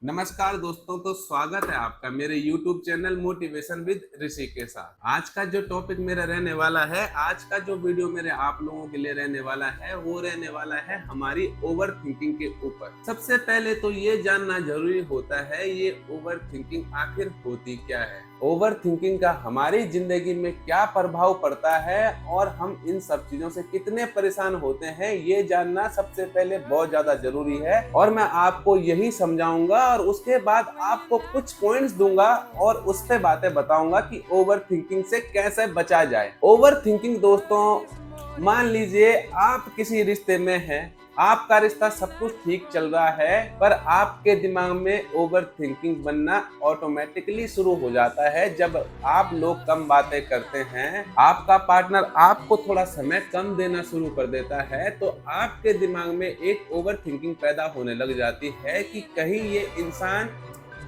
नमस्कार दोस्तों, तो स्वागत है आपका मेरे YouTube चैनल मोटिवेशन विद ऋषि के साथ। आज का जो टॉपिक मेरा रहने वाला है, आज का जो वीडियो मेरे आप लोगों के लिए रहने वाला है, वो रहने वाला है हमारी ओवर थिंकिंग के ऊपर। सबसे पहले तो ये जानना जरूरी होता है, ये ओवर थिंकिंग आखिर होती क्या है, ओवर थिंकिंग का हमारी जिंदगी में क्या प्रभाव पड़ता है और हम इन सब चीजों से कितने परेशान होते हैं, ये जानना सबसे पहले बहुत ज्यादा जरूरी है। और मैं आपको यही समझाऊंगा और उसके बाद आपको कुछ पॉइंट्स दूंगा और उस पे बातें बताऊंगा कि ओवर थिंकिंग से कैसे बचा जाए। ओवर थिंकिंग दोस्तों, मान लीजिए आप किसी रिश्ते में हैं, आपका रिश्ता सब कुछ ठीक चल रहा है, पर आपके दिमाग में ओवर थिंकिंग बनना ऑटोमेटिकली शुरू हो जाता है। जब आप लोग कम बातें करते हैं, आपका पार्टनर आपको थोड़ा समय कम देना शुरू कर देता है, तो आपके दिमाग में एक ओवर थिंकिंग पैदा होने लग जाती है कि कहीं ये इंसान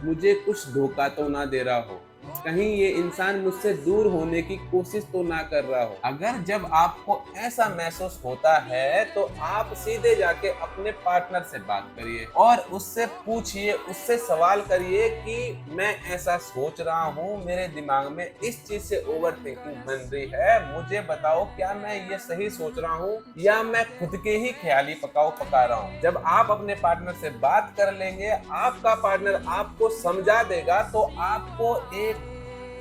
मुझे कुछ धोखा तो ना दे रहा हो, कहीं ये इंसान मुझसे दूर होने की कोशिश तो ना कर रहा हो। अगर जब आपको ऐसा महसूस होता है तो आप सीधे जाके अपने पार्टनर से बात करिए और उससे पूछिए, उससे सवाल करिए कि मैं ऐसा सोच रहा हूँ, मेरे दिमाग में इस चीज से ओवर थिंकिंग बन रही है, मुझे बताओ क्या मैं ये सही सोच रहा हूँ या मैं खुद के ही ख्याली पकाओ पका रहा हूँ। जब आप अपने पार्टनर से बात कर लेंगे, आपका पार्टनर आपको समझा देगा, तो आपको एक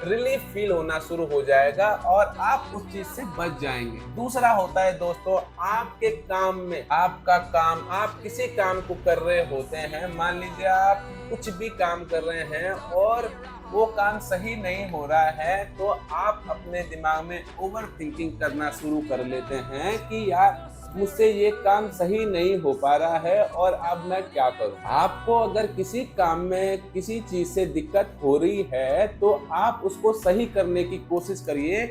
रिलीफ फील होना शुरू हो जाएगा और आप उस चीज से बच जाएंगे। दूसरा होता है दोस्तों, आपके काम में, आपका काम, आप किसी काम को कर रहे होते हैं, मान लीजिए आप कुछ भी काम कर रहे हैं और वो काम सही नहीं हो रहा है, तो आप अपने दिमाग में ओवर थिंकिंग करना शुरू कर लेते हैं कि यार मुझसे ये काम सही नहीं हो पा रहा है और अब मैं क्या करूं। आपको अगर किसी काम में किसी चीज से दिक्कत हो रही है तो आप उसको सही करने की कोशिश करिए।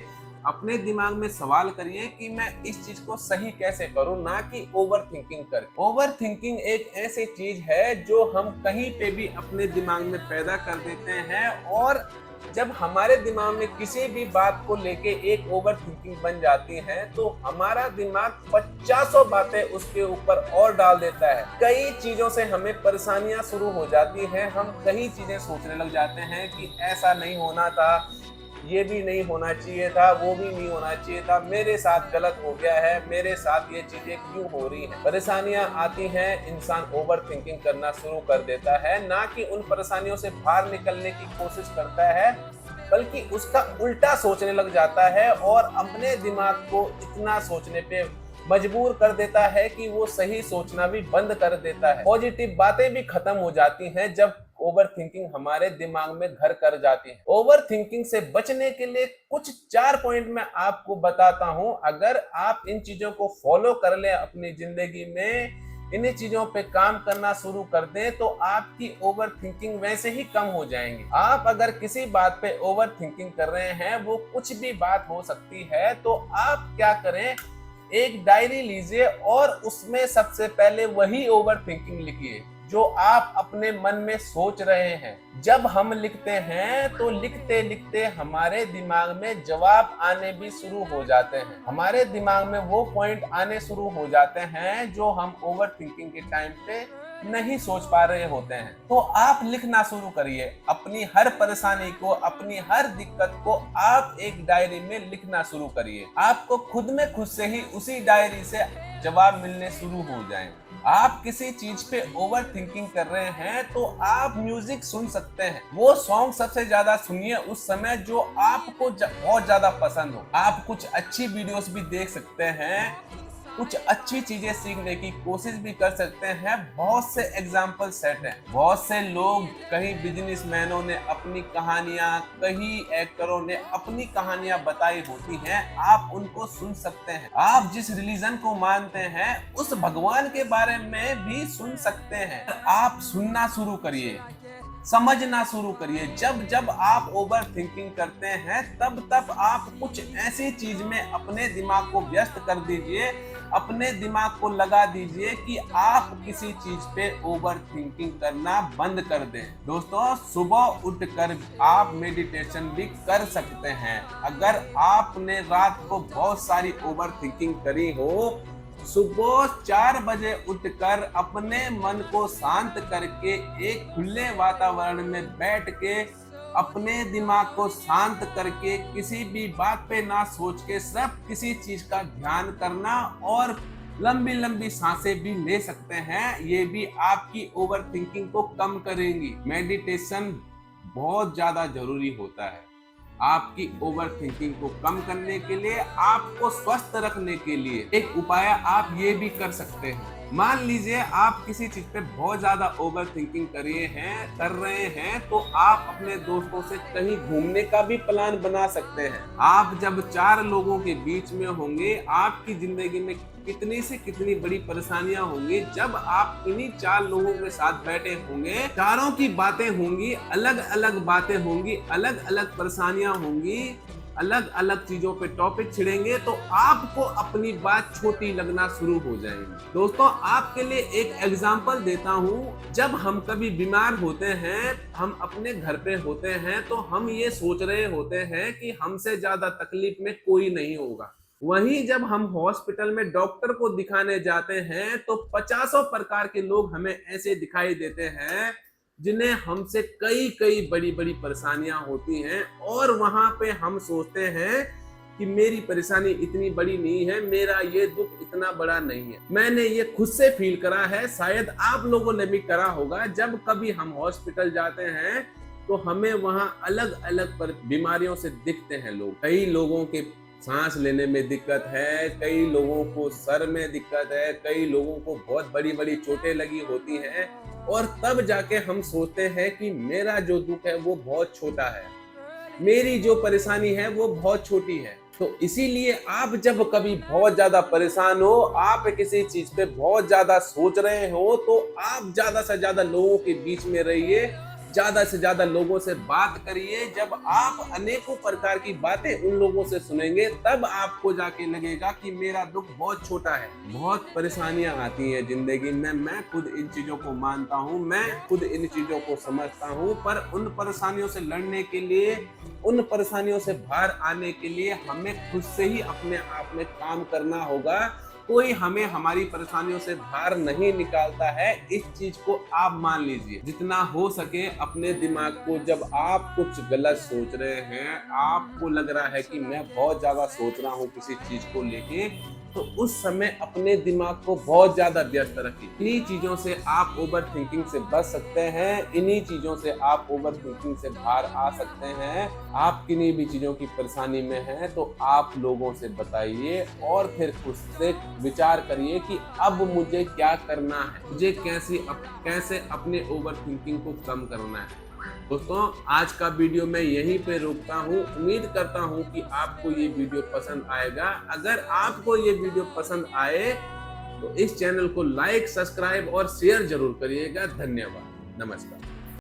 अपने दिमाग में सवाल करिए कि मैं इस चीज को सही कैसे करूं, ना कि ओवर थिंकिंग कर। ओवर थिंकिंग एक ऐसी चीज है जो हम कहीं पे भी अपने दिमाग में पैदा कर देते हैं, और जब हमारे दिमाग में किसी भी बात को लेके एक ओवर थिंकिंग बन जाती है तो हमारा दिमाग 50 बातें उसके ऊपर और डाल देता है। कई चीजों से हमें परेशानियां शुरू हो जाती हैं, हम कई चीजें सोचने लग जाते हैं कि ऐसा नहीं होना था, ये भी नहीं होना चाहिए था, वो भी नहीं होना चाहिए था, मेरे साथ गलत हो गया है, मेरे साथ ये चीजें क्यों हो रही हैं। परेशानियां आती हैं, इंसान ओवर थिंकिंग करना शुरू कर देता है, ना कि उन परेशानियों से बाहर निकलने की कोशिश करता है, बल्कि उसका उल्टा सोचने लग जाता है और अपने दिमाग को इतना सोचने पे मजबूर कर देता है कि वो सही सोचना भी बंद कर देता है। पॉजिटिव बातें भी खत्म हो जाती हैं जब ओवर थिंकिंग हमारे दिमाग में घर कर जाती है। ओवर थिंकिंग से बचने के लिए कुछ 4 पॉइंट मैं आपको बताता हूं। अगर आप इन चीजों को फॉलो कर लें अपनी जिंदगी में, इन्हीं चीजों पे काम करना शुरू कर दें, तो आपकी ओवर थिंकिंग वैसे ही कम हो जाएंगी। आप अगर किसी बात पे ओवर थिंकिंग कर रहे हैं, वो कुछ भी बात हो सकती है, तो आप क्या करें, एक डायरी लीजिए और उसमें सबसे पहले वही ओवर थिंकिंग लिखिए जो आप अपने मन में सोच रहे हैं। जब हम लिखते हैं तो लिखते लिखते हमारे दिमाग में जवाब आने भी शुरू हो जाते हैं, हमारे दिमाग में वो पॉइंट आने शुरू हो जाते हैं जो हम ओवर थिंकिंग के टाइम पे नहीं सोच पा रहे होते हैं। तो आप लिखना शुरू करिए, अपनी हर परेशानी को, अपनी हर दिक्कत को आप एक डायरी में लिखना शुरू करिए। आपको खुद में खुद से ही उसी डायरी से जवाब मिलने शुरू हो जाएंगे। आप किसी चीज पे ओवर थिंकिंग कर रहे हैं तो आप म्यूजिक सुन सकते हैं, वो सॉन्ग सबसे ज्यादा सुनिए उस समय जो आपको बहुत ज्यादा पसंद हो। आप कुछ अच्छी वीडियोस भी देख सकते हैं, कुछ अच्छी चीजें सीखने की कोशिश भी कर सकते हैं। बहुत से एग्जाम्पल सेट हैं, बहुत से लोग, कहीं बिजनेसमैनों ने अपनी कहानियां, कहीं एक्टरों ने अपनी कहानियां बताई होती हैं, आप उनको सुन सकते हैं। आप जिस रिलीजन को मानते हैं उस भगवान के बारे में भी सुन सकते हैं। आप सुनना शुरू करिए, समझना शुरू करिए। जब जब आप ओवर थिंकिंग करते हैं तब तब आप कुछ ऐसी चीज में अपने दिमाग को व्यस्त कर दीजिए, अपने दिमाग को लगा दीजिए कि आप किसी चीज पे ओवर थिंकिंग करना बंद कर दें। दोस्तों, सुबह उठकर आप मेडिटेशन भी कर सकते हैं। अगर आपने रात को बहुत सारी ओवर थिंकिंग करी हो सुबह 4 बजे उठकर अपने मन को शांत करके एक खुले वातावरण में बैठ के अपने दिमाग को शांत करके किसी भी बात पे ना सोच के सिर्फ किसी चीज का ध्यान करना और लंबी लंबी सांसें भी ले सकते हैं। ये भी आपकी ओवर थिंकिंग को कम करेंगी। मेडिटेशन बहुत ज्यादा जरूरी होता है आपकी ओवर थिंकिंग को कम करने के लिए, आपको स्वस्थ रखने के लिए। एक उपाय आप ये भी कर सकते हैं। मान लीजिए आप किसी चीज पे बहुत ज्यादा ओवर थिंकिंग कर रहे हैं तो आप अपने दोस्तों से कहीं घूमने का भी प्लान बना सकते हैं। आप जब 4 लोगों के बीच में होंगे, आपकी जिंदगी में कितनी से कितनी बड़ी परेशानियां होंगी। जब आप इन्हीं 4 लोगों के साथ बैठे होंगे, चारों की बातें होंगी, अलग अलग बातें होंगी, अलग अलग परेशानियां होंगी, अलग अलग चीजों पे टॉपिक छिड़ेंगे तो आपको अपनी बात छोटी लगना शुरू हो जाएगी। दोस्तों, आपके लिए एक एग्जांपल देता हूँ। जब हम कभी बीमार होते हैं, हम अपने घर पे होते हैं तो हम ये सोच रहे होते हैं कि हमसे ज्यादा तकलीफ में कोई नहीं होगा। वहीं जब हम हॉस्पिटल में डॉक्टर को दिखाने जाते हैं तो 50 प्रकार के लोग हमें ऐसे दिखाई देते हैं जिन्हें हमसे कई कई बड़ी बड़ी परेशानियां होती हैं, और वहां पे हम सोचते हैं कि मेरी परेशानी इतनी बड़ी नहीं है, मेरा ये दुख इतना बड़ा नहीं है। मैंने ये खुद से फील करा है, शायद आप लोगों ने भी करा होगा। जब कभी हम हॉस्पिटल जाते हैं तो हमें वहां अलग अलग बीमारियों से दिखते हैं लोग। कई लोगों के सांस लेने में दिक्कत है, कई लोगों को सर में दिक्कत है, कई लोगों को बहुत बड़ी बड़ी चोटें लगी होती हैं, और तब जाके हम सोचते हैं कि मेरा जो दुख है वो बहुत छोटा है, मेरी जो परेशानी है वो बहुत छोटी है। तो इसीलिए आप जब कभी बहुत ज्यादा परेशान हो, आप किसी चीज पे बहुत ज्यादा सोच रहे हो, तो आप ज्यादा से ज्यादा लोगों के बीच में रहिए, ज्यादा से ज्यादा लोगों से बात करिए। जब आप अनेकों प्रकार की बातें उन लोगों से सुनेंगे, तब आपको जाके लगेगा कि मेरा दुख बहुत छोटा है। बहुत परेशानियां आती हैं जिंदगी में, मैं खुद इन चीजों को मानता हूँ, मैं खुद इन चीजों को समझता हूँ, पर उन परेशानियों से लड़ने के लिए, उन परेशानियों से बाहर आने के लिए हमें खुद से ही अपने आप में काम करना होगा। कोई हमें हमारी परेशानियों से बाहर नहीं निकालता है, इस चीज को आप मान लीजिए। जितना हो सके अपने दिमाग को, जब आप कुछ गलत सोच रहे हैं, आपको लग रहा है कि मैं बहुत ज्यादा सोच रहा हूँ किसी चीज को लेके, तो उस समय अपने दिमाग को बहुत ज्यादा व्यस्त रखिए। इन्हीं चीजों से आप ओवर थिंकिंग से बच सकते हैं, इन्हीं चीजों से आप ओवर थिंकिंग से बाहर आ सकते हैं। आप किन्हीं भी चीजों की परेशानी में हैं तो आप लोगों से बताइए और फिर खुद से विचार करिए कि अब मुझे क्या करना है, मुझे कैसे अपने ओवर थिंकिंग को कम करना है। दोस्तों, आज का वीडियो मैं यहीं पे रोकता हूँ। उम्मीद करता हूँ कि आपको ये वीडियो पसंद आएगा। अगर आपको ये वीडियो पसंद आए तो इस चैनल को लाइक, सब्सक्राइब और शेयर जरूर करिएगा। धन्यवाद। नमस्कार।